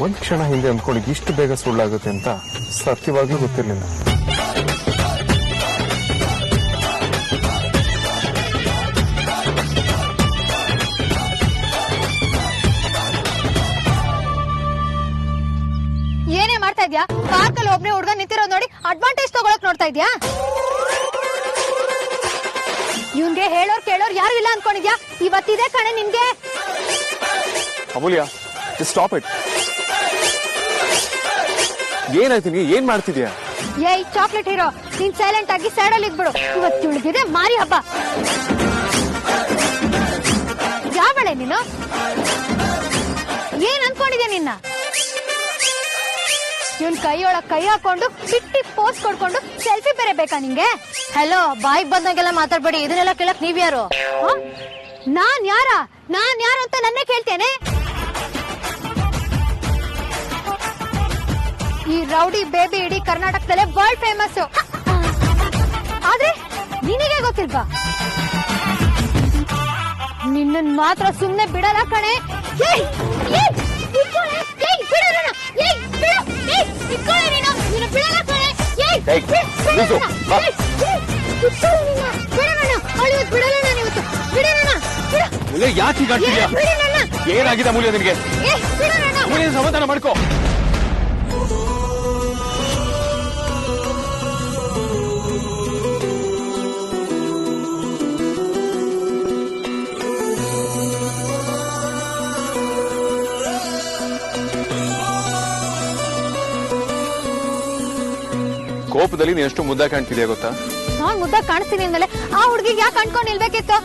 ಒಂದ್ ಕ್ಷಣ ಹಿಂದೆ ಅಂದ್ಕೊಂಡಿದ್ದು ಇಷ್ಟು ಬೇಗ ಸುಳ್ಳಾಗುತ್ತೆ ಅಂತ ಸತ್ಯವಾಗ್ಲೂ ಗೊತ್ತಿರಲಿಲ್ಲ. ಏನೇ ಮಾಡ್ತಾ ಇದ್ಯಾ? ಪಾರ್ಕಲ್ಲಿ ಒಬ್ನೇ ಹುಡುಗ ನಿಂತಿರೋದು ನೋಡಿ ಅಡ್ವಾಂಟೇಜ್ ತಗೊಳಕ್ ನೋಡ್ತಾ ಇದ್ಯಾ? ಇವ್ನ್ಗೆ ಹೇಳೋರ್ ಕೇಳೋರ್ ಯಾರು ಇಲ್ಲ ಅನ್ಕೊಂಡಿದ್ಯಾ? ಇವತ್ತಿದೆ ಕಣೆ ನಿನ್ಗೆ. ಅಮೂಲ್ಯ, ಸ್ಟಾಪ್ ಇಟ್. ಏನಾಯ್ತು? ನೀ ಏನ್ ಮಾಡ್ತಿದ್ಯಾ? ಏಯ್ ಚಾಕ್ಲೇಟ್ ಹೀರೋ, ನೀನ್ ಸೈಲೆಂಟ್ ಆಗಿ ಸೈಡ್ ಅಲ್ಲಿ ಇದ್ಬಿಡು. ಇವತ್ತು ಉಳಿದಿದೆ ಮಾರಿ ಹಬ್ಬ. ಯಾವಳೆ ನೀನು? ಏನ್ ಅನ್ಕೊಂಡಿದ್ಯಾ ನಿನ್ನ? ಇವನ್ ಕೈಯೊಳಗ್ ಕೈ ಹಾಕೊಂಡು ಬಿಟ್ಟಿ ಪೋಸ್ ಕೊಡ್ಕೊಂಡು ಸೆಲ್ಫಿ ಬೇರೆ ಬೇಕಾ ನಿಂಗೆ? ಹಲೋ, ಬಾಯಿಗೆ ಬಂದಂಗೆಲ್ಲ ಮಾತಾಡ್ಬೇಡಿ. ಇದನ್ನೆಲ್ಲ ಕೇಳಕ್ ನೀವ್ಯಾರು? ನಾನ್ ಯಾರು ಅಂತ ನನ್ನೇ ಕೇಳ್ತೇನೆ. ಈ ರೌಡಿ ಬೇಬಿ ಇಡೀ ಕರ್ನಾಟಕದಲ್ಲೇ ವರ್ಲ್ಡ್ ಫೇಮಸ್. ಆದ್ರೆ ನಿನಗೆ ಗೊತ್ತಿಲ್ವಾ? ನಿನ್ನ ಮಾತ್ರ ಸುಮ್ನೆ ಬಿಡಲ್ಲ ಕಣೆ. ಏನಾಗಿದೆ ಅಮೂಲ್ಯ ನಿನಗೆ? ಸಮಾಧಾನ ಮಾಡ್ಕೋ. ಕೋಪದಲ್ಲಿ ನೀನು ಎಷ್ಟು ಮುದ್ದ ಕಾಣ್ತಿದ್ಯಾ ಗೊತ್ತಾ? ನಾನ್ ಮುದ್ದ ಕಾಣಿಸ್ತೀನಿ ಅಂದಲೆ ಆ ಹುಡುಗಿಗೆ ಯಾಕೆ ಅನ್ಕೊಂಡು ನಿಲ್ಬೇಕಿತ್ತು?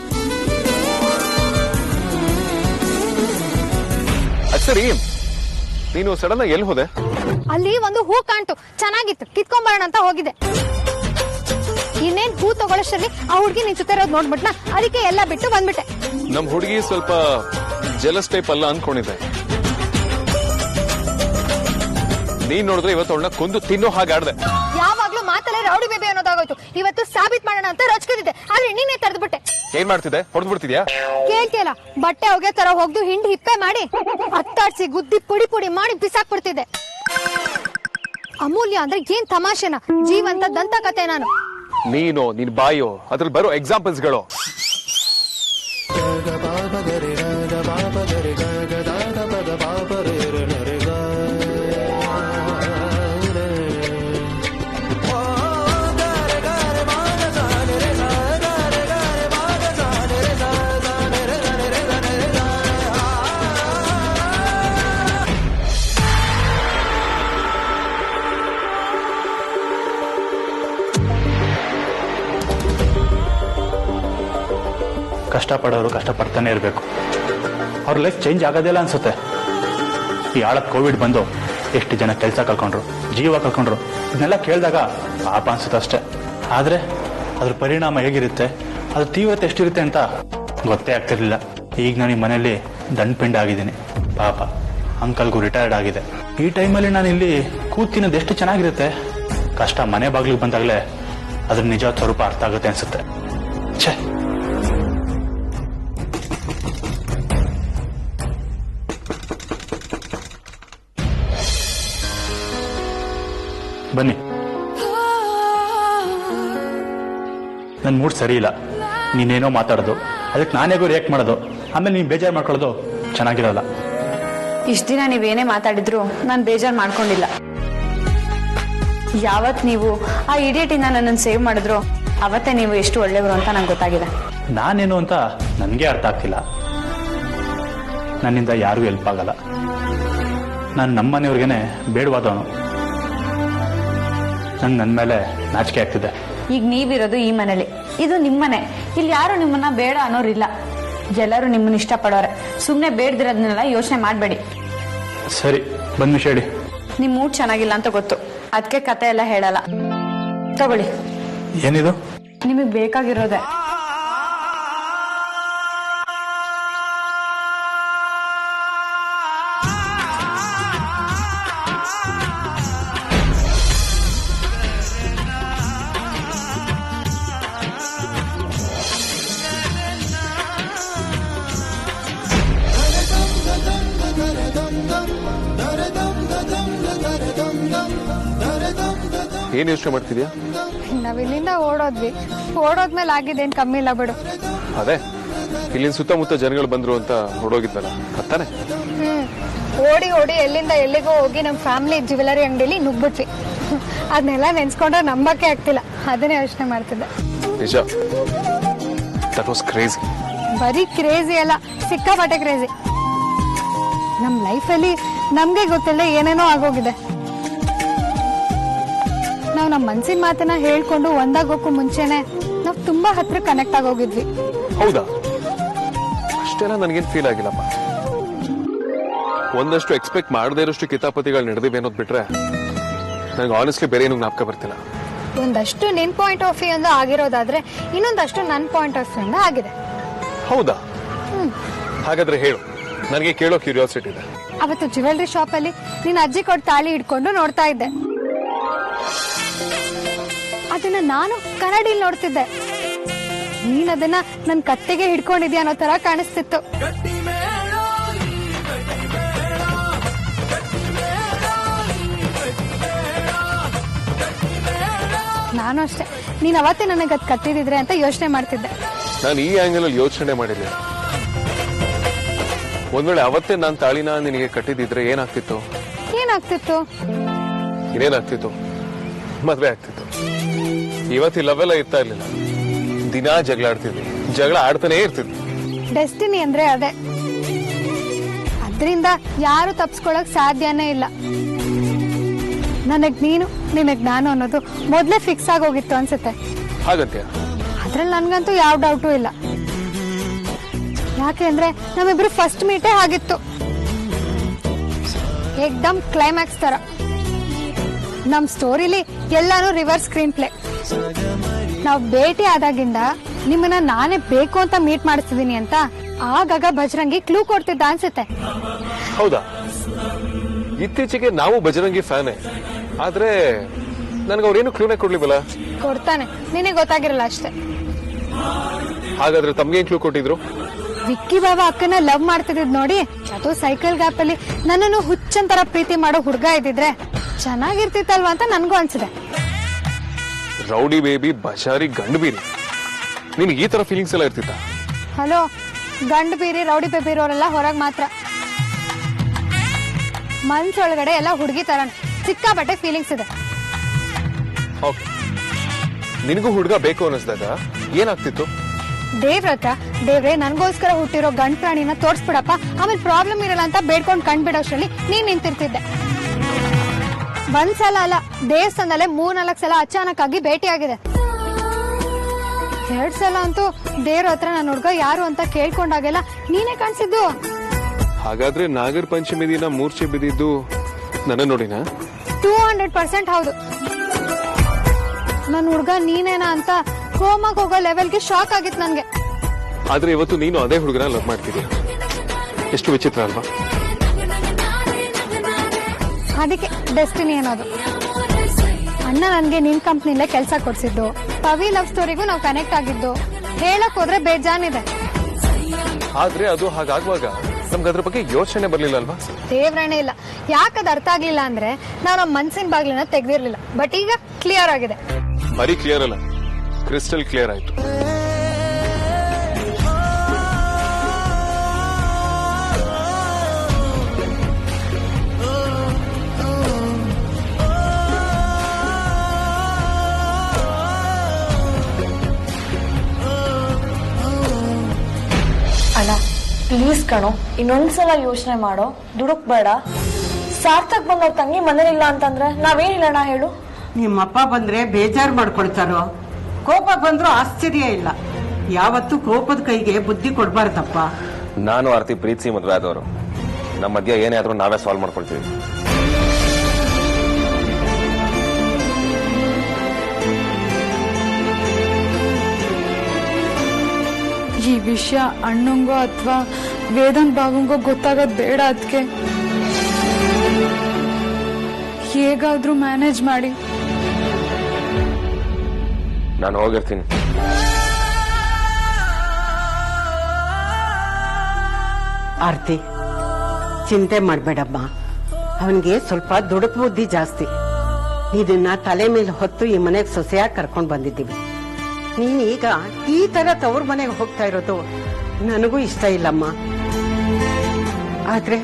ಸರಿ, ನೀನು ಸಡನ್ ಆಗಿ ಎಲ್ಲಿ ಹೋದೆ? ಅಲ್ಲಿ ಒಂದು ಹೂ ಕಾಣ್ತು, ಚೆನ್ನಾಗಿತ್ತು, ಕಿತ್ಕೊಂಬರೋಣ ಅಂತ ಹೋಗಿದೆ. ಇನ್ನೇನ್ ಹೂ ತಗೊಳ್ಳೋಷ್ಟರಲ್ಲಿ ಆ ಹುಡುಗಿ ನಿನ್ ಜೊತೆ ಇರೋದು ನೋಡ್ಬಿಟ್ನಾ, ಅದಕ್ಕೆ ಎಲ್ಲ ಬಿಟ್ಟು ಬಂದ್ಬಿಟ್ಟೆ. ನಮ್ ಹುಡುಗಿ ಸ್ವಲ್ಪ ಜೆಲಸ್ ಟೈಪ್ ಅಲ್ಲ ಅನ್ಕೊಂಡಿದ್ದೆ. ನೀನ್ ನೋಡಿದ್ರೆ ಇವತ್ತು ಅವಳನ್ನ ಕೊಂದು ತಿನ್ನೋ ಹಾಗೆ ಆಡ್ದೆ. ಯಾವಾಗ್ಲೂ ಮಾತಲ್ಲೇ ರೌಡಿ ಬೇಬಿ ಅನ್ನೋದಾಗೋಯ್ತು. ಇವತ್ತು ಸಾಬೀತ್ ಮಾಡೋಣ ಅಂತ ರಚ್ಕಿದ್ದೆ, ಆದ್ರೆ ನೀನೇ ತಡೆದ್ಬಿಟ್ಟೆ. ಏನ್ ಮಾಡ್ತಿದ್ದೆ? ಹೊಡೆದ್ಬಿಡ್ತಿದ್ಯಾ? ಕೇಳ್ತಿಯಲ್ಲ, ಬಟ್ಟೆ ಹೊಗೆ ತರ ಹೋಗ್ದು ಹಿಂಡಿ ಹಿಪ್ಪೆ ಮಾಡಿ ಹತ್ತಾಡ್ಸಿ ಗುದ್ದಿ ಪುಡಿ ಪುಡಿ ಮಾಡಿ ಬಿಸಾಕ್ಬಿಡ್ತಿದ್ದೆ. ಅಮೂಲ್ಯ ಅಂದ್ರೆ ಏನ್ ತಮಾಷೆನ? ಜೀವಂತ ದಂತಕತೆ ನಾನು. ನೀನು ನಿನ್ ಬಾಯೋ ಅದ್ರಲ್ಲಿ ಬರೋ ಎಕ್ಸಾಂಪಲ್ಸ್ ಗಳು. ಕಷ್ಟಪಡೋರು ಕಷ್ಟಪಡ್ತಾನೆ ಇರಬೇಕು. ಅವ್ರ ಲೈಫ್ ಚೇಂಜ್ ಆಗೋದಿಲ್ಲ ಅನ್ಸುತ್ತೆ. ಈ ಆಳದ ಕೋವಿಡ್ ಬಂದು ಎಷ್ಟು ಜನ ಕೆಲಸ ಕಳ್ಕೊಂಡ್ರು, ಜೀವ ಕಳ್ಕೊಂಡ್ರು, ಇದನ್ನೆಲ್ಲ ಕೇಳಿದಾಗ ಪಾಪ ಅನ್ಸುತ್ತೆ ಅಷ್ಟೇ. ಆದರೆ ಅದ್ರ ಪರಿಣಾಮ ಹೇಗಿರುತ್ತೆ, ಅದ್ರ ತೀವ್ರತೆ ಎಷ್ಟಿರುತ್ತೆ ಅಂತ ಗೊತ್ತೇ ಆಗ್ತಿರ್ಲಿಲ್ಲ. ಈಗ ನಾನು ಈ ಮನೆಯಲ್ಲಿ ದಂಡಪಿಂಡ ಆಗಿದ್ದೀನಿ. ಪಾಪ ಅಂಕಲ್ಗೂ ರಿಟೈರ್ಡ್ ಆಗಿದೆ. ಈ ಟೈಮಲ್ಲಿ ನಾನು ಇಲ್ಲಿ ಕೂತಿನೋದು ಎಷ್ಟು ಚೆನ್ನಾಗಿರುತ್ತೆ. ಕಷ್ಟ ಮನೆ ಬಾಗಿಲಿಗೆ ಬಂದಾಗಲೇ ಅದ್ರ ನಿಜ ಸ್ವರೂಪ ಅರ್ಥ ಆಗುತ್ತೆ ಅನ್ಸುತ್ತೆ. ಛೇ, ಬನ್ನಿ. ನನ್ನ ಮೂಡ್ ಸರಿ ಇಲ್ಲ. ನೀನೇನೋ ಮಾತಾಡೋದು, ಅದಕ್ಕೆ ನಾನೇಗೋ ರಿಯಾಕ್ಟ್ ಮಾಡೋದು, ಆಮೇಲೆ ನೀನು ಬೇಜಾರು ಮಾಡ್ಕೊಳ್ಳೋದು ಚೆನ್ನಾಗಿರಲ್ಲ. ಇಷ್ಟ ದಿನ ನೀವೇನೇ ಮಾತಾಡಿದ್ರು ನಾನು ಬೇಜಾರು ಮಾಡ್ಕೊಂಡಿಲ್ಲ. ಯಾವತ್ ನೀವು ಆ ಇಡಿಯಟಿಂದ ನನ್ನನ್ನು ಸೇವ್ ಮಾಡಿದ್ರು ಅವತ್ತೇ ನೀವು ಎಷ್ಟು ಒಳ್ಳೆಯವರು ಅಂತ ನಂಗೆ ಗೊತ್ತಾಗಿದೆ. ನಾನೇನು ಅಂತ ನನಗೆ ಅರ್ಥ ಆಗ್ತಿಲ್ಲ. ನನ್ನಿಂದ ಯಾರಿಗೂ ಹೆಲ್ಪ್ ಆಗಲ್ಲ. ನಾನು ನಮ್ಮನೆಯವ್ರಿಗೇನೆ ಬೇಡವಾದವನು. ನನ್ನ ಮೇಲೆ ನಾಚಿಕೆ ಆಗ್ತಿದೆ. ಈಗ ನೀವಿರೋದು ಈ ಮನೇಲಿ, ಇದು ನಿಮ್ಮನೆ. ಇಲ್ಲಿ ಯಾರು ನಿಮ್ಮನ್ನ ಬೇಡ ಅನ್ನೋರಿಲ್ಲ. ಎಲ್ಲರೂ ನಿಮ್ಮನ್ನ ಇಷ್ಟಪಡೋರೆ. ಸುಮ್ಮನೆ ಬೇಡದಿರೋದನ್ನೆಲ್ಲ ಯೋಚನೆ ಮಾಡಬೇಡಿ. ಸರಿ, ಬಂದ್ ವಿಷಯ ಹೇಳಿ. ನಿಮ್ ಮೂಡ್ ಚೆನ್ನಾಗಿಲ್ಲ ಅಂತ ಗೊತ್ತು, ಅದಕ್ಕೆ ಕತೆ ಎಲ್ಲ ಹೇಳಲ್ಲ. ತಗೊಳ್ಳಿ. ಏನಿದು? ನಿಮಗ್ ಬೇಕಾಗಿರೋದೆ. da da da ಏನ್ ಯೋಚನೆ ಮಾಡ್ತಿದ್ಯಾ? ನಾವ್ ಇಲ್ಲಿಂದ ಓಡೋದ್ಮೇಲೆ ಆಗಿದ್ದೇನ್ ಕಮ್ಮಿ ಇಲ್ಲ ಬಿಡು. ಅದೇ ಇಲ್ಲಿನ ಸುತ್ತಮುತ್ತ ಜನಗಳು ಬಂದ್ರು ಅಂತ ಹೊಡೋಗಿದ್ದಲ್ಲ ಅತ್ತಾನೆ. ಓಡಿ ಎಲ್ಲಿಂದ ಎಲ್ಲಿಗೋ ಹೋಗಿ ನಮ್ ಫ್ಯಾಮಿಲಿ ಜ್ಯುವೆಲರಿ ಅಂಗಡಿಲಿ ನುಗ್ಬಿಟ್ವಿ. ಅದನ್ನೆಲ್ಲ ನೆನ್ಸ್ಕೊಂಡ್ರೆ ನಂಬಕ್ಕೆ ಆಗ್ತಿಲ್ಲ. ಅದನ್ನೇ ಯೋಚನೆ ಮಾಡ್ತಿದ್ದೆ. ನಿಜ, ದಟ್ ವಾಸ್ ಕ್ರೇಜಿ. ಬರೀ ಕ್ರೇಜಿ ಅಲ್ಲ, ಸಿಕ್ಕಾಪಟ್ಟೆ ಕ್ರೇಜಿ. ನಮ್ ಲೈಫಲ್ಲಿ ನಮ್ಗೆ ಗೊತ್ತಿಲ್ಲ ಏನೇನೋ ಆಗೋಗಿದೆ. ನಾವ್ ನಮ್ ಮನ್ಸಿನ ಮಾತನ್ನ ಹೇಳ್ಕೊಂಡು ಒಂದಾಗೋಕ್ಕೂ ಮುಂಚೆನೆ ನಾವ್ ತುಂಬಾ ಹತ್ರ ಕನೆಕ್ಟ್ ಆಗೋಗಿದ್ವಿ. ಹೌದಾ? ಅಷ್ಟೆಲ್ಲ ನನ್ಗೇನ್ ಫೀಲ್ ಆಗಿಲ್ಲಪ್ಪ. ಒಂದಷ್ಟು ಎಕ್ಸ್ಪೆಕ್ಟ್ ಮಾಡದೇ ಇರೋಷ್ಟು ಕಿತಾಪತಿಗಳು ನಡೆದಿವೆ ಅನ್ನೋದು ಬಿಟ್ರೆ ನನಗೆ ಆನೆಸ್ಟ್ಲಿ ಬೇರೆ ಏನೂ ಜ್ಞಾಪಕ ಬರ್ತಿಲ್ಲ. ಒಂದಷ್ಟು ನಿನ್ ಪಾಯಿಂಟ್ ಆಫ್ ವ್ಯೂ ಇಂದ ಆಗಿರೋದಾದ್ರೆ ಇನ್ನೊಂದಷ್ಟು ನನ್ ಪಾಯಿಂಟ್ ಆಫ್ ವ್ಯೂ ಇಂದ ಆಗಿದೆ. ಹೌದಾ? ಹಾಗಾದ್ರೆ ಹೇಳು, ನನಗೆ ಕೇಳೋ ಕ್ಯೂರಿಯಾಸಿಟಿ ಇದೆ. ಅವತ್ತು ಜ್ಯುವೆಲರಿ ಶಾಪ್ ಅಲ್ಲಿ ನೀನ್ ಅಜ್ಜಿ ಕೊಟ್ಟು ತಾಳಿ ಇಟ್ಕೊಂಡು ನೋಡ್ತಾ ಇದ್ದೆ. ಅದನ್ನ ನಾನು ಕನ್ನಡಿಲಿ ನೋಡ್ತಿದ್ದೆ. ನೀನ್ ಅದನ್ನ ನನ್ ಕತ್ತಿಗೆ ಹಿಡ್ಕೊಂಡಿದ್ಯಾ ಅನ್ನೋ ತರ ಕಾಣಿಸ್ತಿತ್ತು. ನಾನು ಅಷ್ಟೇ, ನೀನ್ ಅವತ್ತೇ ನನಗೆ ಅದ್ ಕತ್ತಿದಿದ್ರೆ ಅಂತ ಯೋಚನೆ ಮಾಡ್ತಿದ್ದೆ. ನಾನು ಈ ಆಂಗಲ್ ಅಲ್ಲಿ ಯೋಚನೆ ಮಾಡಿರ್ಲಿಲ್ಲ. ಒಂದ್ ವೇಳೆ ಅವತ್ತೇ ನಾನ್ ತಾಳಿನ ನಿನಗೆ ಕಟ್ಟಿದಿದ್ರೆ ಏನಾಗ್ತಿತ್ತು? ಇನ್ನೇನಾಗ್ತಿತ್ತು? ಮದ್ವೆ ಆಗ್ತಿತ್ತು. ಇವತ್ತು ಲವ್ ಎಲ್ಲ ಇರ್ತಾ ಇರ್ಲಿಲ್ಲ. ದಿನಾ ಜಗಳ ಆಡ್ತಿದ್ವಿ, ಜಗಳ ಆಡ್ತಾನೆ ಇರ್ತಿದ್ವಿ. ಡೆಸ್ಟಿನಿ ಅಂದ್ರೆ ಅದೇ. ಅದ್ರಿಂದ ಯಾರು ತಪ್ಸ್ಕೊಳಕ್ ಸಾಧ್ಯನೇ ಇಲ್ಲ. ನನಗ್ ನೀನು, ನಿನಗ್ ನಾನು ಅನ್ನೋದು ಮೊದ್ಲೇ ಫಿಕ್ಸ್ ಆಗೋಗಿತ್ತು ಅನ್ಸುತ್ತೆ. ಹಾಗಂತ್ಯ? ಅದ್ರಲ್ಲಿ ನನ್ಗಂತೂ ಯಾವ ಡೌಟು ಇಲ್ಲ. ಯಾಕೆಂದ್ರೆ ನಮ್ಮಿಬ್ರು ಫಸ್ಟ್ ಮೀಟೇ ಆಗಿತ್ತು. ಏಕ್ದಮ್ ಕ್ಲೈಮ್ಯಾಕ್ಸ್ ತರ. ನಮ್ ಸ್ಟೋರಿಲಿ ಎಲ್ಲಾನು ರಿವರ್ಸ್ ಸ್ಕ್ರೀನ್ ಪ್ಲೇ. ನಾವ್ ಭೇಟಿ ಆದಾಗಿಂದ ನಿಮ್ಮನ್ನ ನಾನೇ ಬೇಕು ಅಂತ ಮೀಟ್ ಮಾಡಿಸ್ತಿದೀನಿ ಅಂತ ಆಗಾಗ ಬಜರಂಗಿ ಕ್ಲೂ ಕೊಡ್ತಿದ್ದ ಅನ್ಸುತ್ತೆ. ಹೌದಾ? ಇತ್ತೀಚೆಗೆ ನಾವು ಬಜರಂಗಿ ಫ್ಯಾನೇ, ಆದ್ರೆ ನನ್ಗೆ ಅವ್ರೇನು ಕ್ಲೂನೇ ಕೊಡ್ಲಿವಲ್ಲ. ಕೊಡ್ತಾನೆ, ನಿನಗೆ ಗೊತ್ತಾಗಿರಲ್ಲ ಅಷ್ಟೇ. ಹಾಗಾದ್ರೆ ತಮ್ಗೆ ಕ್ಲೂ ಕೊಟ್ಟಿದ್ರು? ವಿಕ್ಕಿ ಬಾಬಾ ಅಕ್ಕನ ಲವ್ ಮಾಡ್ತಿದ್ ನೋಡಿ, ಅದು ಸೈಕಲ್ ಗ್ಯಾಪ್ ಅಲ್ಲಿ ನನ್ನನ್ನು ಹುಚ್ಚಂತರ ಪ್ರೀತಿ ಮಾಡೋ ಹುಡುಗ ಇದ್ದಿದ್ರೆ ಚೆನ್ನಾಗಿರ್ತಿತ್ತಲ್ವಾ ಅಂತ ನನ್ಗೂ ಅನ್ಸಿದೆ. ರೌಡಿ ಬೇಬಿ, ಬಶಾರಿ, ಗಂಡು ಬೀರಿ, ನಿನ್ಗೆ ಈ ತರ ಫೀಲಿಂಗ್ಸ್ ಎಲ್ಲ ಇರ್ತಿತ್ತ? ಹಲೋ, ಗಂಡು ಬೀರಿ ರೌಡಿ ಬೇಬಿ ಇರೋರೆಲ್ಲ ಹೊರಗ್ ಮಾತ್ರ. ಮನ್ಸೊಳಗಡೆ ಎಲ್ಲ ಹುಡುಗಿ ತರ ಸಿಕ್ಕಾಪಟ್ಟೆ ಫೀಲಿಂಗ್ಸ್ ಇದೆ. ನಿನಗೂ ಹುಡುಗ ಬೇಕು ಅನ್ನಿಸ್ದಾಗ ಏನಾಗ್ತಿತ್ತು? ದೇವ್ರ ಹತ್ರ, ದೇವ್ರೆ ನನ್ಗೋಸ್ಕರ ಹುಟ್ಟಿರೋ ಗಂಡ್ ಪ್ರಾಣಿನ ತೋರ್ಸ್ಬಿಡಪ್ಪ, ಆಮೇಲೆ ಪ್ರಾಬ್ಲಮ್ ಇರಲ್ಲ ಅಂತ ಬೇಡ್ಕೊಂಡ್ ಕಂಡ್ಬಿಡೋಷ್ಟ್ರಲ್ಲಿ ನೀನ್ ನಿಂತಿರ್ತಿದ್ದೆ. ಒಂದ್ಸಲ ಅಲ್ಲ, ದೇವಸ್ಥಾನದಲ್ಲೇ 3-4 ಸಲ ಅಚಾನಕ್ ಆಗಿ ಭೇಟಿಯಾಗಿದೆ. 2 ಸಲ ಅಂತೂ ದೇವ್ರ ಹತ್ರ ನನ್ನ ಹುಡುಗ ಯಾರು ಅಂತ ಕೇಳ್ಕೊಂಡಾಗೆಲ್ಲ ನೀನೇ ಕಾಣಿಸಿದ್ದು. ಹಾಗಾದ್ರೆ ನಾಗರ ಪಂಚಮಿ ದಿನ ಮೂರ್ಛೆ ಬಿದ್ದಿದ್ದು ನನ್ನ ನೋಡಿನ? 200% ಹೌದು. ನನ್ನ ಹುಡುಗ ನೀನೇನಾ ಅಂತ ಕೋಮಾಗ ಹೋಗೋ ಲೆವೆಲ್ಗೆ ಶಾಕ್ ಆಗಿತ್ತು ನನ್ಗೆ. ಆದ್ರೆ ಇವತ್ತು ನೀನು ಅದೇ ಹುಡುಗನ ಲವ್ ಮಾಡ್ತಿದ್ಯಾ? ಎಷ್ಟು ವಿಚಿತ್ರ ಅಲ್ವಾ? ಅದಕ್ಕೆ ಡೆಸ್ಟಿನಿ ಅನ್ನೋದು. ಅಣ್ಣ ನನ್ಗೆ ನಿನ್ ಕಂಪ್ನಿಲೇ ಕೆಲಸ ಕೊಡ್ಸಿದ್ದು, ಪವಿ ಲವ್ ಸ್ಟೋರಿಗೂ ನಾವು ಕನೆಕ್ಟ್ ಆಗಿದ್ದು, ಹೇಳಕ್ ಹೋದ್ರೆ ಬೇಜಾನಿದೆ. ಆದ್ರೆ ಅದು ಹಾಗಾಗುವಾಗ ನಮ್ಗೆ ಅದ್ರ ಬಗ್ಗೆ ಯೋಚನೆ ಬರ್ಲಿಲ್ಲ ಅಲ್ವಾ? ದೇವ್ರಣೆ ಇಲ್ಲ. ಯಾಕದ್ ಅರ್ಥ ಆಗ್ಲಿಲ್ಲ ಅಂದ್ರೆ ನಾವು ನಮ್ಮ ಮನ್ಸಿನ ಬಾಗ್ಲನ್ನ ತೆಗ್ದಿರ್ಲಿಲ್ಲ. ಬಟ್ ಈಗ ಕ್ಲಿಯರ್ ಆಗಿದೆ. ಬರೀ ಕ್ಲಿಯರ್ ಅಲ್ಲ, ಕ್ರಿಸ್ಟಲ್ ಕ್ಲಿಯರ್ ಆಯ್ತು. ಅಣ್ಣ ಪ್ಲೀಸ್ ಕಣೋ, ಇನ್ನೊಂದ್ಸಲ ಯೋಚನೆ ಮಾಡೋ, ದುಡುಕ್ ಬೇಡ. ಸಾರ್ಥಕ್ ಬಂದವ್ರ ತಂಗಿ ಮನೇಲಿಲ್ಲ ಅಂತಂದ್ರೆ ನಾವೇನ್ ಹೇಳೋಣ ಹೇಳು? ನಿಮ್ಮಪ್ಪ ಬಂದ್ರೆ ಬೇಜಾರು ಮಾಡ್ಕೊಳ್ತಾರೋ, ಕೋಪ ಬಂದ್ರೂ ಆಶ್ಚರ್ಯ ಇಲ್ಲ. ಯಾವತ್ತೂ ಕೋಪದ ಕೈಗೆ ಬುದ್ಧಿ ಕೊಡ್ಬಾರ್ದಪ್ಪ. ನಾನು ಆರ್ತಿ ಪ್ರೀತಿಸಿ ಮದುವೆ ಆದವರು. ನಮ್ಮ ಮಧ್ಯ ಏನೇ ಆದ್ರೂ ನಾವೇ ಸಾಲ್ವ್ ಮಾಡ್ಕೊಳ್ತೀವಿ. ಈ ವಿಷಯ ಅಣ್ಣಂಗೋ ಅಥವಾ ವೇದಾಂತ್ ಬಾಬುಂಗೋ ಗೊತ್ತಾಗೋದ್ ಬೇಡ. ಅದಕ್ಕೆ ಹೇಗಾದ್ರೂ ಮ್ಯಾನೇಜ್ ಮಾಡಿ. ನಾನು ಹೋಗಿರ್ತೀನಿ. ಆರ್ತಿ, ಚಿಂತೆ ಮಾಡ್ಬೇಡಮ್ಮ. ಅವನಿಗೆ ಸ್ವಲ್ಪ ದುಡುಕು ಬುದ್ಧಿ ಜಾಸ್ತಿ. ಇದನ್ನ ತಲೆ ಮೇಲೆ ಹೊತ್ತು ಈ ಮನೆಗೆ ಸೊಸೆಯಾಗಿ ಕರ್ಕೊಂಡ್ ಬಂದಿದ್ದೀವಿ. ನೀನ್ ಈಗ ಈ ತರ ತವ್ರ ಮನೆಗೆ ಹೋಗ್ತಾ ಇರೋದು ನನಗೂ ಇಷ್ಟ ಇಲ್ಲಮ್ಮ. ಆದ್ರೆ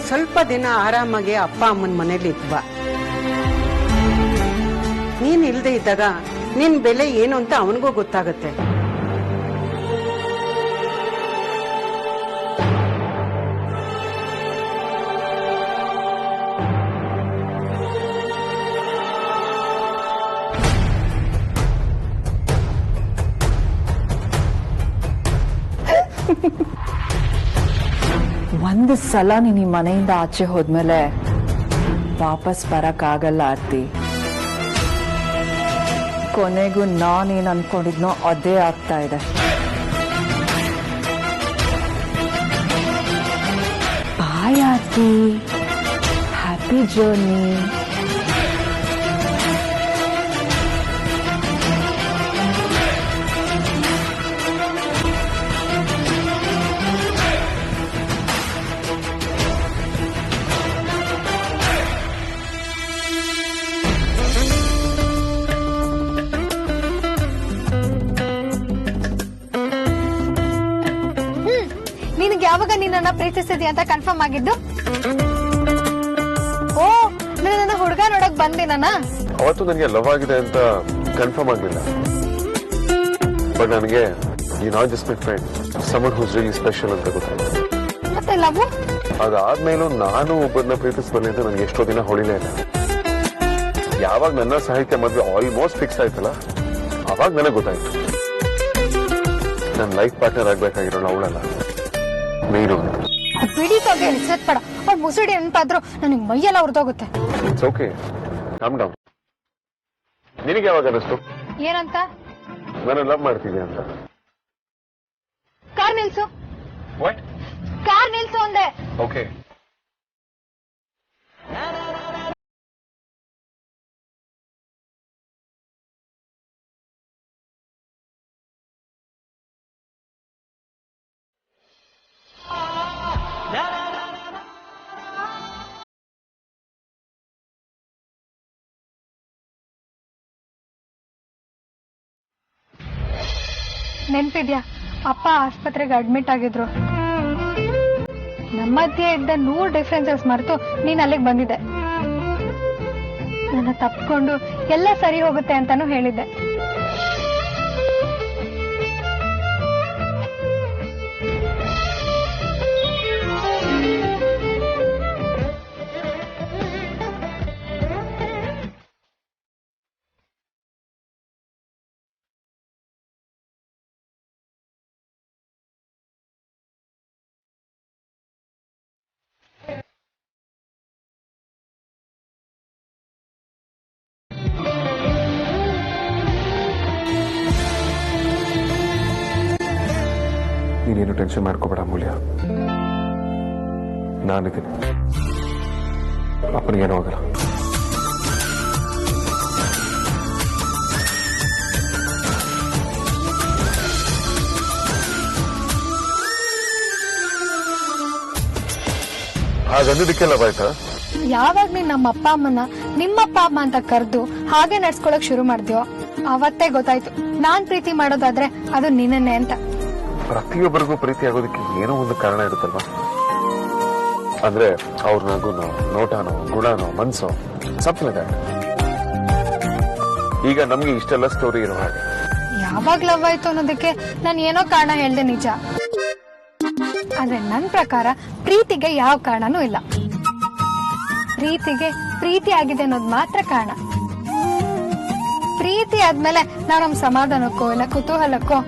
ಸ್ವಲ್ಪ ದಿನ ಆರಾಮಾಗಿ ಅಪ್ಪ ಅಮ್ಮನ ಮನೇಲಿ ಇದ್ವಾ. ನೀನ್ ಇಲ್ದೆ ಇದ್ದಾಗ ನಿನ್ ಬೆಲೆ ಏನು ಅಂತ ಅವನಿಗೂ ಗೊತ್ತಾಗತ್ತೆ. ಒಂದು ಸಲ ನೀನ್ ಈ ಮನೆಯಿಂದ ಆಚೆ ಹೋದ್ಮೇಲೆ ವಾಪಸ್ ಬರಕ್ಕಾಗಲ್ಲ ಆರ್ತಿ. ಕೊನೆಗೂ ನಾನೇನ್ ಅನ್ಕೊಂಡಿದ್ನೋ ಅದೇ ಆಗ್ತಾ ಇದೆ. ಬಾಯ್ ಆರ್ತಿ, ಹ್ಯಾಪಿ ಜರ್ನಿ. ನಿನಗೆ ಯಾವಾಗ ನಿನ್ನ ಪ್ರೀತಿಸಿದ್ಯಾ ಅಂತ ಕನ್ಫರ್ಮ್ ಆಗಿದ್ದು? ಓ, ನನ್ನ ಹುಡುಗ ನೋಡಕ್ ಬಂದಿನ? ಅವತ್ತು ನನಗೆ ಲವ್ ಆಗಿದೆ ಅಂತ ಕನ್ಫರ್ಮ್ ಆಗ್ಲಿಲ್ಲ. ಬಟ್ ನನಗೆ you not just my friend, someone who's really special ಅಂತ ಗೊತ್ತಾಯ್ತು. ಮತ್ತೆ ಲವ್ ಅದಾದ್ಮೇಲೂ ನಾನು ಒಬ್ಬರನ್ನ ಪ್ರೀತಿಸ್ಬನ್ನಿ ಅಂತ ನನಗೆ ಎಷ್ಟೋ ದಿನ ಹೊಳಿಲೇ ಇಲ್ಲ. ಯಾವಾಗ ನನ್ನ ಸಾಹಿತ್ಯ ಮದ್ವೆ ಆಲ್ಮೋಸ್ಟ್ ಫಿಕ್ಸ್ ಆಯ್ತಲ್ಲ, ಅವಾಗ ನನಗೆ ಗೊತ್ತಾಯ್ತು ನನ್ನ ಲೈಫ್ ಪಾರ್ಟ್ನರ್ ಆಗ್ಬೇಕಾಗಿರೋಣ ಅವಳಲ್ಲ ನೀನು. ಬಿಡಿ ತೋಗೆ ಹೆಸರು ಪಡ, ಅವ್ರು ಮುಸುಡಿ ನೆನಪಾದ್ರು ನನಗೆ ಮೈಯೆಲ್ಲ ಹೊರದೋಗುತ್ತೆ. It's okay, come down. ನಿನಗೆ ಯಾವಾಗ ಅನಿಸ್ತು ಏನಂತ? ನಾನು ಲವ್ ಮಾಡ್ತೀನಿ ಅಂತ. ಕಾರ್ ನಿಲ್ಸು. ವಾಟ್? ಕಾರ್ ನಿಲ್ಸು ಅಂದೆ. ಓಕೆ. ನೆನ್ಪಿದ್ಯಾ, ಅಪ್ಪ ಆಸ್ಪತ್ರೆಗೆ ಅಡ್ಮಿಟ್ ಆಗಿದ್ರು. ನಮ್ಮ ಮಧ್ಯೆ ಇದ್ದ 100 ಡಿಫ್ರೆನ್ಸಸ್ ಮರೆತು ನೀನ್ ಅಲ್ಲಿಗೆ ಬಂದಿದ್ದೆ. ನನ್ನ ತಪ್ಕೊಂಡು ಎಲ್ಲ ಸರಿ ಹೋಗುತ್ತೆ ಅಂತಾನು ಹೇಳಿದ್ದೆ. ನೀನೇನು ಟೆನ್ಷನ್ ಮಾಡ್ಕೋಬೇಡ ಅಮೂಲ್ಯ, ನಾನಿದ್ದೀನಿ. ಅಪ್ಪನಿಗೇನೂ ಆಗಲ್ಲ. ಹಾಗಂದಿದ್ದಕ್ಕೆಲ್ಲ ಬಾಯ್ತಾ? ಯಾವಾಗ ನೀನ್ ನಮ್ಮ ಅಪ್ಪ ಅಮ್ಮನ ನಿಮ್ಮಪ್ಪ ಅಮ್ಮ ಅಂತ ಕರೆದು ಹಾಗೆ ನಡ್ಸ್ಕೊಳಕ್ ಶುರು ಮಾಡ್ದ್ಯೋ ಅವತ್ತೇ ಗೊತ್ತಾಯ್ತು ನಾನ್ ಪ್ರೀತಿ ಮಾಡೋದಾದ್ರೆ ಅದು ನಿನ್ನೇ ಅಂತ. ಪ್ರತಿಯೊಬ್ಬರಿಗೂ ಪ್ರೀತಿ ಆಗೋದಕ್ಕೆ ಏನೋ ಒಂದು ಕಾರಣ ಇರುತ್ತಲ್ವಾ? ಅಂದ್ರೆ ಅವ್ರ ನಗುನೋ, ನೋಟನೋ, ಗುಣನೋ, ಮನ್ಸೋ, ಸಂಪ್ರದಾಯ. ಈಗ ನಮ್ಗೆ ಇಷ್ಟೆಲ್ಲ ಸ್ಟೋರಿ ಇರೋ ಹಾಗೆ ಯಾವಾಗ ಲವ್ ಆಯ್ತು ಅನ್ನೋದಕ್ಕೆ ನಾನು ಏನೋ ಕಾರಣ ಹೇಳ್ದೆ ನಿಜ. ಆದ್ರೆ ನನ್ ಪ್ರಕಾರ ಪ್ರೀತಿಗೆ ಯಾವ ಕಾರಣನೂ ಇಲ್ಲ. ಪ್ರೀತಿಗೆ ಪ್ರೀತಿ ಆಗಿದೆ ಅನ್ನೋದು ಮಾತ್ರ ಕಾರಣ. ಪ್ರೀತಿ ಆದ್ಮೇಲೆ ನಾವು ನಮ್ ಸಮಾಧಾನಕ್ಕೋ ಇಲ್ಲ ಕುತೂಹಲಕ್ಕೋ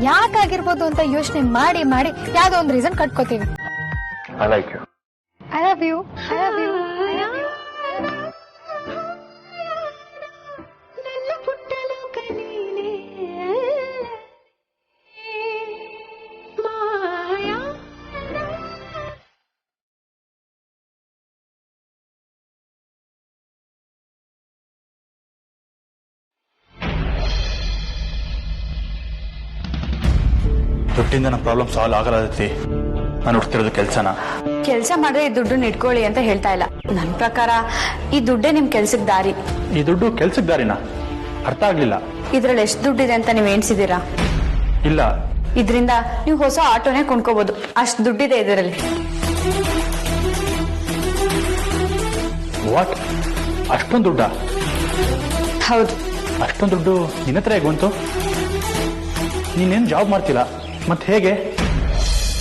ಯಾಕಾಗಿರ್ಬೋದು ಅಂತ ಯೋಚನೆ ಮಾಡಿ ಮಾಡಿ ಯಾವ್ದೋ ಒಂದು ರೀಸನ್ ಕಟ್ಕೋತೀವಿ. I like you. I love you. I love you. I love you. ದುಡ್ಡಿಂದ ನಮ್ಮ ಪ್ರಾಬ್ಲಮ್ ಸಾಲ್ವ್ ಆಗಲ್ಲ. ನಾನು ಹುಡ್ತಿರೋದು ಕೆಲ್ಸನ. ಕೆಲಸ ಮಾಡಿದ್ರೆ ಈ ದುಡ್ಡನ್ನ ಇಟ್ಕೊಳ್ಳಿ ಅಂತ ಹೇಳ್ತಾ ಇಲ್ಲ. ನನ್ನ ಪ್ರಕಾರ ಈ ದುಡ್ಡೇ ನಿಮ್ ಕೆಲ್ಸಕ್ಕೆ ದಾರಿ. ಈ ದುಡ್ಡು ಕೆಲ್ಸಕ್ಕೆ ದಾರಿನ? ಅರ್ಥ ಆಗ್ಲಿಲ್ಲ. ಇದ್ರಲ್ಲಿ ಎಷ್ಟು ದುಡ್ಡಿದೆ ಅಂತ ನೀವ್ ಎಣಿಸಿದೀರಾ? ಇಲ್ಲ. ಇದರಿಂದ ನೀವು ಹೊಸ ಆಟೋನೇ ಕೊಂಡ್ಕೋಬಹುದು, ಅಷ್ಟು ದುಡ್ಡಿದೆ ಇದರಲ್ಲಿ. ವಾಟ್? ಅಷ್ಟೊಂದು ದುಡ್ಡ? ಹೌದು. ಅಷ್ಟೊಂದು ದುಡ್ಡು ನಿನ್ನ ಹತ್ರ ಹೇಗೆ ಬಂತು? ನೀನೇನು ಜಾಬ್ ಮಾಡ್ತಿಲ್ಲ, ಮತ್ತೆ ಹೇಗೆ?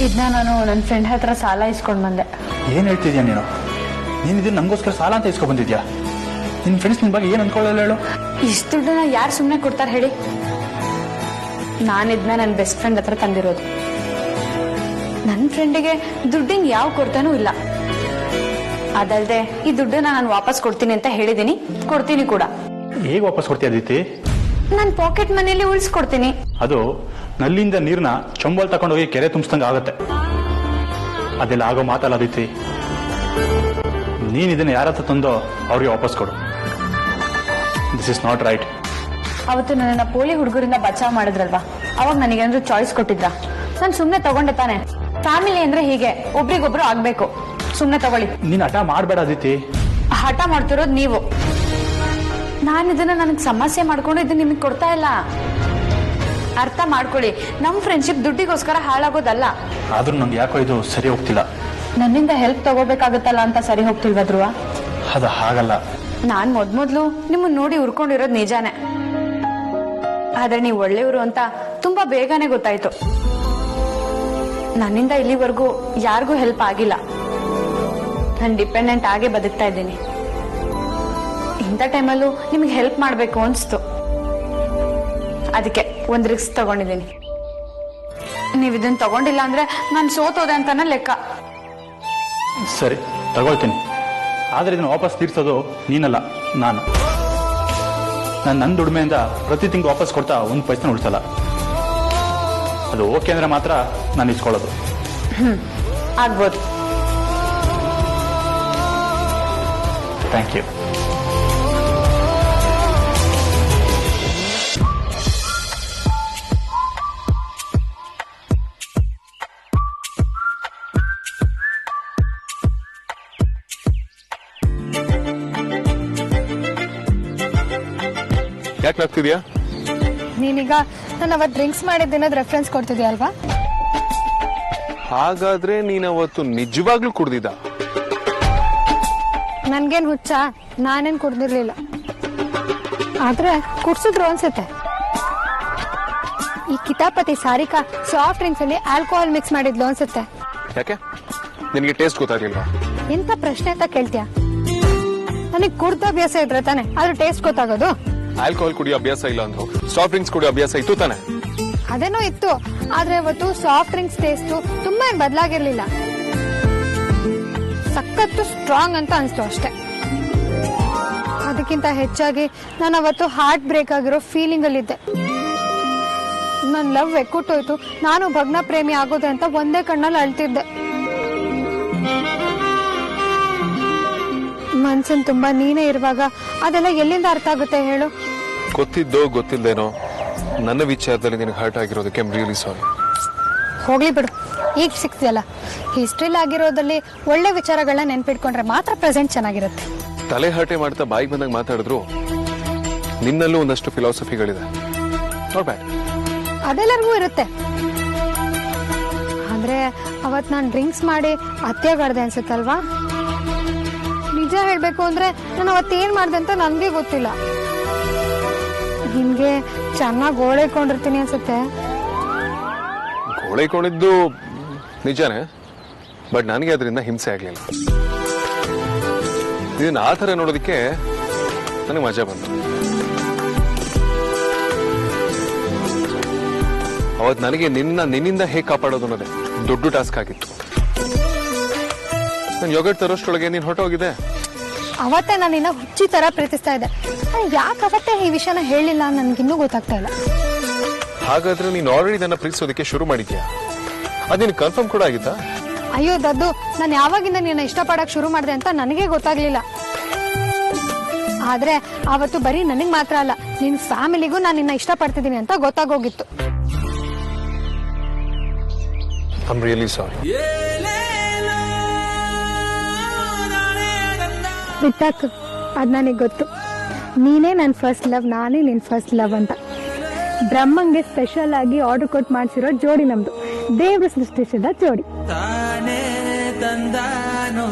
ಇದನ್ನ ನಾನು ನನ್ನ ಫ್ರೆಂಡ್ ಹತ್ರ ಸಾಲ ಇಸ್ಕೊಂಡ್ ಬಂದೆ. ಏನ್ ಹೇಳ್ತಿದ್ಯಾ ನೀನು? ನೀನ್ ಇದನ್ನ ನಂಗೋಸ್ಕರ ಸಾಲ ಅಂತ ಇಸ್ಕೊಂಡ್ ಬಂದಿದ್ಯಾ? ನಿನ್ ಫ್ರೆಂಡ್ಸ್ ನಿನ್ ಬಗ್ಗೆ ಏನ್ ಅನ್ಕೊಳ್ಳಲ್ಲ ಹೇಳು? ಇಷ್ಟು ದುಡ್ಡನ್ನ ಯಾರು ಸುಮ್ನೆ ಕೊಡ್ತಾರೆ ಹೇಳಿ? ನಾನಿದ್ನ ನನ್ನ ಬೆಸ್ಟ್ ಫ್ರೆಂಡ್ ಹತ್ರ ತಂದಿರೋದು. ನನ್ನ ಫ್ರೆಂಡಿಗೆ ದುಡ್ಡಿನ ಯಾವ ಕೊರತೆನೂ ಇಲ್ಲ. ಅದಲ್ದೆ ಈ ದುಡ್ಡನ್ನ ನಾನು ವಾಪಸ್ ಕೊಡ್ತೀನಿ ಅಂತ ಹೇಳಿದೀನಿ, ಕೊಡ್ತೀನಿ ಕೂಡ. ಹೇಗೆ ವಾಪಸ್ ಕೊಡ್ತೀಯ ಅದಿತಿ? ನನ್ನ ಪಾಕೆಟ್ ಮನೆಯಲ್ಲಿ ಉಳಿಸ್ಕೊಡ್ತೀನಿ. ಅದು ನಲ್ಲಿಂದ ನೀರ್ನ ಚೊಂಬಲ್ ತಗೊಂಡೋಗಿ ಕೆರೆ ತುಂಬಿಸ್ದಂಗ ಆಗತ್ತೆ. ಅದೆಲ್ಲ ಆಗೋ ಮಾತಲ್ಲ ಅದಿತಿ. ನೀನ್ ಇದನ್ನ ಯಾರ ಹತ್ರ ತಂದೋ ಅವ್ರಿಗೆ ವಾಪಸ್ ಕೊಡು. This is not right. ಅವತ್ತು ನನ್ನ ಪೋಲಿ ಹುಡುಗರಿಂದ ಬಚಾವ್ ಮಾಡಿದ್ರಲ್ವಾ, ಅವಾಗ ನನಗೇನಾದ್ರು ಚಾಯ್ಸ್ ಕೊಟ್ಟಿದ್ರ? ನಾನು ಸುಮ್ನೆ ತಗೊಂಡೆ ತಾನೆ. ಫ್ಯಾಮಿಲಿ ಅಂದ್ರೆ ಹೀಗೆ, ಒಬ್ರಿಗೊಬ್ರು ಆಗ್ಬೇಕು. ಸುಮ್ನೆ ತಗೊಳ್ಳಿ. ನೀನ್ ಹಠ ಮಾಡ್ಬೇಡ ಅದಿತಿ. ಹಠ ಮಾಡ್ತಿರೋದು ನೀವು. ನಾನು ಇದನ್ನ ನನಗ್ ಸಮಸ್ಯೆ ಮಾಡ್ಕೊಂಡು ಇದನ್ನ ನಿಮಗೆ ಕೊಡ್ತಾ ಇಲ್ಲ. ಅರ್ಥ ಮಾಡ್ಕೊಳ್ಳಿ, ನಮ್ ಫ್ರೆಂಡ್ಶಿಪ್ ದುಡ್ಡಿಗೋಸ್ಕರ ಹಾಳಾಗೋದಲ್ಲ. ಆದ್ರೂ ನಂಗೆ ಯಾಕೋ ಇದು ಸರಿ ಹೋಗ್ತಿಲ್ಲ. ನನ್ನಿಂದ ಹೆಲ್ಪ್ ತಗೋಬೇಕಾಗುತ್ತಲ್ಲ ಅಂತ ಸರಿ ಹೋಗ್ತಿಲ್ವಾ ಧ್ರುವ? ಅದು ಹಾಗಲ್ಲ. ನಾನ್ ಮೊದ್ಲು ನಿಮ್ಮನ್ನ ನೋಡಿ ಉರ್ಕೊಂಡಿರೋದು ನಿಜಾನೇ. ಆದ್ರೆ ನೀವು ಒಳ್ಳೆಯವರು ಅಂತ ತುಂಬಾ ಬೇಗನೆ ಗೊತ್ತಾಯ್ತು. ನನ್ನಿಂದ ಇಲ್ಲಿವರೆಗೂ ಯಾರಿಗೂ ಹೆಲ್ಪ್ ಆಗಿಲ್ಲ. ನಾನು ಡಿಪೆಂಡೆಂಟ್ ಆಗೇ ಬದುಕ್ತಾ ಇದ್ದೀನಿ. ಇಂಥ ಟೈಮಲ್ಲೂ ನಿಮ್ಗೆ ಹೆಲ್ಪ್ ಮಾಡ್ಬೇಕು ಅನ್ಸ್ತು, ಅದಕ್ಕೆ ಒಂದ್ ರಿಸ್ಕ್ ತಗೊಂಡಿದ್ದೀನಿ. ನೀವ್ ಇದನ್ನ ತಗೊಂಡಿಲ್ಲ ಅಂದ್ರೆ ನಾನು ಸೋತೋದೆ ಅಂತಾನೆ ಲೆಕ್ಕ. ಸರಿ, ತಗೊಳ್ತೀನಿ. ಆದ್ರೆ ಇದನ್ನ ವಾಪಸ್ ತೀರ್ಸೋದು ನೀನಲ್ಲ, ನಾನು. ನನ್ನ ದುಡಿಮೆಯಿಂದ ಪ್ರತಿ ತಿಂಗಳು ವಾಪಸ್ ಕೊಡ್ತಾ ಒಂದು ಪೈಸನ ಉಳಿಸಲ್ಲ. ಅದು ಓಕೆ ಅಂದ್ರೆ ಮಾತ್ರ ನಾನು ಇಸ್ಕೊಳ್ಳೋದು. ಆಗ್ಬೋದು. Thank you. ಯಾಕೆ ನಗ್ತಿದ್ಯಾ? ನೀನೀಗ ನಾನು ಅವತ್ತು ಡ್ರಿಂಕ್ಸ್ ಮಾಡಿದ್ದೇನದ್ ರೆಫರೆನ್ಸ್ ಕೊಡ್ತಿದ್ಯಾ ಅಲ್ವಾ? ಹಾಗಾದ್ರೆ ನೀನ್ ಅವತ್ತು ನಿಜವಾಗ್ಲೂ ಕುಡ್ದಿದ್ದ? ನನ್ಗೇನ್ ಹುಚ್ಚ, ನಾನೇನ್ ಕುಡ್ದಿರ್ಲಿಲ್ಲ. ಆದ್ರೆ ಕುಡ್ಸಿದ್ರು ಅನ್ಸುತ್ತೆ. ಈ ಕಿತಾಪತಿ ಸಾರಿಕಾ ಸಾಫ್ಟ್ ಡ್ರಿಂಕ್ಸ್ ಅಲ್ಲಿ ಆಲ್ಕೋಹಾಲ್ ಮಿಕ್ಸ್ ಮಾಡಿದ್ಲು ಅನ್ಸುತ್ತೆ. ಯಾಕೆ? ನಿನ್ಗೆ ಟೇಸ್ಟ್ ಗೊತ್ತಾಗ್ಲಿಲ್ವಾ? ಎಂತ ಪ್ರಶ್ನೆ ಅಂತ ಕೇಳ್ತೀಯ? ನನಗ್ ಕುಡ್ದ ಅಭ್ಯಾಸ ಇದ್ರೆ ತಾನೆ ಆದ್ರೆ ಟೇಸ್ಟ್ ಗೊತ್ತಾಗೋದು. ಆಲ್ಕೋಹಾಲ್ ಕುಡಿಯೋ ಅಭ್ಯಾಸ ಇಲ್ಲ ಅಂದ್ರು, ಸಾಫ್ಟ್ ಡ್ರಿಂಕ್ಸ್ ಕುಡಿಯೋ ಅಭ್ಯಾಸ ಇತ್ತು ತಾನೆ? ಅದೇನೋ ಇತ್ತು, ಆದ್ರೆ ಇವತ್ತು ಸಾಫ್ಟ್ ಡ್ರಿಂಕ್ಸ್ ಟೇಸ್ಟ್ ತುಂಬಾ ಏನ್ ಬದಲಾಗಿರ್ಲಿಲ್ಲ. ಸಖತ್ತು ಸ್ಟ್ರಾಂಗ್ ಅಂತ ಅನ್ಸ್ತು ಅಷ್ಟೇ. ಅದಕ್ಕಿಂತ ಹೆಚ್ಚಾಗಿ ನಾನು ಅವತ್ತು ಹಾರ್ಟ್ ಬ್ರೇಕ್ ಆಗಿರೋ ಫೀಲಿಂಗ್ ಅಲ್ಲಿ ಇದ್ದೆ. ನನ್ ಲವ್ ಎಕ್ಕುಟ್ಟೋಯ್ತು, ನಾನು ಭಗ್ನ ಪ್ರೇಮಿ ಆಗೋದೆ ಅಂತ ಒಂದೇ ಕಣ್ಣಲ್ಲಿ ಅಳ್ತಿದ್ದೆ. ಮನ್ಸಿನ ತುಂಬಾ ನೀನೇ ಇರುವಾಗ ಅದೆಲ್ಲ ಎಲ್ಲಿಂದ ಅರ್ಥ ಆಗುತ್ತೆ ಹೇಳು? ಗೊತ್ತಿದ್ದೋ ಗೊತ್ತಿಲ್ದೇನೋ ನನ್ನ ವಿಚಾರದಲ್ಲಿ ನಿನಗೆ ಹರ್ಟ್ ಆಗಿರೋದಕ್ಕೆ ಐ ಆಮ್ ರಿಯಲಿ ಸಾರಿ. ಹೋಗ್ಲಿ ಬಿಡು, ಈಗ ಸಿಕ್ತಿಯಲ್ಲ. ಹಿಸ್ಟ್ರಿಲ್ ಆಗಿರೋದಲ್ಲಿ ಒಳ್ಳೆ ವಿಚಾರಗಳನ್ನ ನೆನ್ಪಿಟ್ಕೊಂಡ್ರೆ ಮಾತ್ರ ಪ್ರೆಸೆಂಟ್ ಚೆನ್ನಾಗಿರುತ್ತೆ. ತಲೆ ಹರಟೆ ಮಾಡ್ತಾ ಬಾಯಿಗೆ ಬಂದಾಗ ಮಾತಾಡಿದ್ರು ನಿನ್ನಲ್ಲೂ ಒಂದಷ್ಟು ಫಿಲಾಸಫಿಗಳಿದೆ. Not bad. ಅದೆಲ್ಲರಿಗೂ ಇರುತ್ತೆ. ಆದ್ರೆ ಅವತ್ ನಾನು ಡ್ರಿಂಕ್ಸ್ ಮಾಡಿ ಅತ್ಯಾಗಾಡ್ದೆ ಅನ್ಸುತ್ತಲ್ವಾ? ನಿಜ ಹೇಳ್ಬೇಕು ಅಂದ್ರೆ ನಾನು ಅವತ್ತೇನ್ ಮಾಡ್ದೆ ಅಂತ ನನ್ಗೆ ಗೊತ್ತಿಲ್ಲ. ನಿಮ್ಗೆ ಚೆನ್ನಾಗಿ ಗೋಳೈಕೊಂಡಿರ್ತೀನಿ ಅನ್ಸುತ್ತೆ. ಗೋಳೈಕೊಂಡಿದ್ದು ನಿಜಾನೇ, ಬಟ್ ನನಗೆ ಅದರಿಂದ ಹಿಂಸೆ ಆಗ್ಲಿಲ್ಲ. ಇದನ್ನ ಆ ಥರ ನೋಡೋದಕ್ಕೆ ನನಗೆ ಮಜಾ ಬಂತು. ಅವತ್ತು ನನಗೆ ನಿನ್ನಿಂದ ಹೇಗೆ ಕಾಪಾಡೋದು ಅನ್ನೋದೇ ದೊಡ್ಡ ಟಾಸ್ಕ್ ಆಗಿತ್ತು. ನಾನು ಯೋಗಟ್ ತರೋಷ್ಟೊಳಗೆ ನೀನು ಹೊರಟೋಗಿದೆ. ಅವತ್ತೇ ನಾನು ಇನ್ನ ಹುಚ್ಚಿ ತರ ಪ್ರೀತಿಸ್ತಾ ಇದ್ದೆ. ಯಾಕೆ ಅವತ್ತೇ ಈ ವಿಷಯನ ಹೇಳಿಲ್ಲ ನನ್ಗಿನ್ನೂ ಗೊತ್ತಾಗ್ತಾ ಇಲ್ಲ. ಹಾಗಾದ್ರೆ ನೀನು ಆಲ್ರೆಡಿ ನನ್ನ ಪ್ರೀತಿಸೋದಕ್ಕೆ ಶುರು ಮಾಡಿದ್ಯಾ? ಅದೇನು ಕನ್ಫರ್ಮ್ ಕೂಡ ಆಗಿತ್ತಾ? ಅಯ್ಯೋ ದದ್ದು, ನಾನು ಯಾವಾಗಿಂದ ನಿನ್ನ ಇಷ್ಟಪಡಕ್ ಶುರು ಮಾಡಿದೆ ಅಂತ ನನಗೆ ಗೊತ್ತಾಗ್ಲಿಲ್ಲ. ಆದ್ರೆ ಅವತ್ತು ಬರೀ ನನಗ್ ಮಾತ್ರ ಅಲ್ಲ, ನಿನ್ ಫ್ಯಾಮಿಲಿಗೂ ನಾನು ನಿನ್ನ ಇಷ್ಟಪಡ್ತಿದ್ದೀನಿ ಅಂತ ಗೊತ್ತಾಗೋಗಿತ್ತು. I am really sorry. ಬಿಟ್ಟಾಕು, ಅದು ನನಗೆ ಗೊತ್ತು. ನೀನೇ ನನ್ನ ಫಸ್ಟ್ ಲವ್, ನಾನೇ ನಿನ್ನ ಫಸ್ಟ್ ಲವ್ ಅಂತ. ಬ್ರಹ್ಮಂಗೆ ಸ್ಪೆಷಲ್ ಆಗಿ ಆರ್ಡರ್ ಕೊಟ್ಟು ಮಾಡಿಸಿರೋ ಜೋಡಿ ನಮ್ದು, ದೇವ್ರ ಸೃಷ್ಟಿಸಿದ ಜೋಡಿ. ತಾನೇ ತಂದಾನೋ